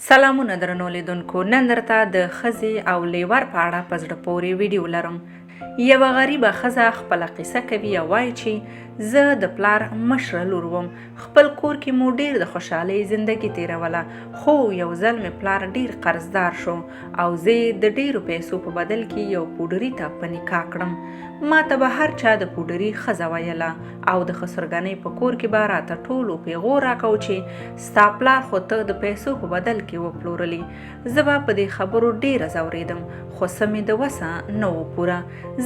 سلامونه درنو لیدونکو، نن درته د ښځې او لیور په اړه په زړه پورې ویډیو لرم. یوه غریبه ښځه خپله قصه کوي او وایي چې زه د پلار مشره لور وم. خپل کور کې مو ډېر د خوشحالۍ زندگی تیروله، خو یو ځل مې پلار ډېر قرضدار شو او زه یې د ډېرو پیسو په بدل کې یو پوډري ته په نکاح کړم. ما ته به هر چا د پوډري ښځه ویله او د خسرګنۍ په کور کې به راته ټولو پیغور راکو چې ستا پلار خو ته د پیسو په بدل کې وپلورلی. زه به په دې خبرو ډېره ځورېدم، خو څه مې د وسه نه و پوره.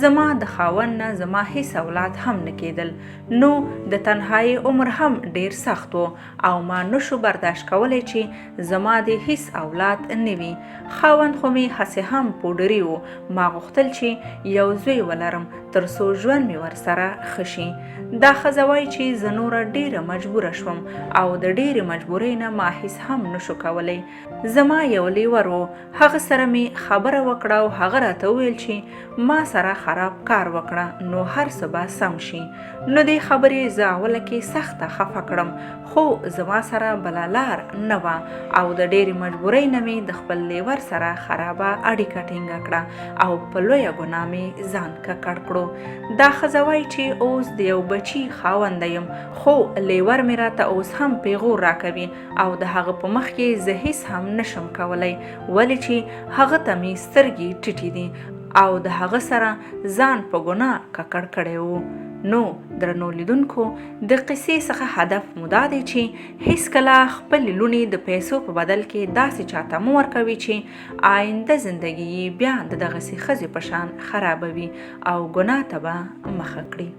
زما د خاوند نه زما هیڅ اولاد هم نه کېدل، نو د تنهایی عمر هم ډېر سخت و او ما نشو برداشت کولی چې زما د هیڅ اولاد نه وي. خاوند خو مې هسې هم پوډري و. ما غوښتل چې یو زوی ولرم تر څو ژوند مې ورسره ښه شي. دا ښځه وایي چې زه نوره ډېره مجبوره شوم او د ډېرې مجبورۍ نه ما هیڅ هم نشو کولی. زما یو لیور و، هغه سره مې خبره وکړه او هغه راته وویل چې ما سره خراب کار وکړه نو هر څه به سم شي. نو دې خبرې زه اوله کې سخته خفه کړم، خو زما سره بله لار نه وه او د ډېرې مجبورۍ نه مې د خپل لیور سره خرابه اړیکه ټینګه کړه او په لویه ګناه مې ځان ککړ کړو. دا ښځه وایي چې اوس د یو بچي خاونده یم، خو لیور مې راته اوس هم پیغور راکوي او د هغه په مخ کې زه هیڅ هم نشم کولی، ولې چې هغه ته مې سترګې ټیټې دي او د هغه سره ځان په ګناه ککړ کړی و. نو درنو لیدونکو، د قصې څخه هدف مو دا دی چې هیڅکله خپلې لوڼې د پیسو په بدل کې داسې چاته مه ورکوي چې آینده زندگی یې بیا د دغسې ښځې په شان خرابوي او ګناه ته به مخه کړي.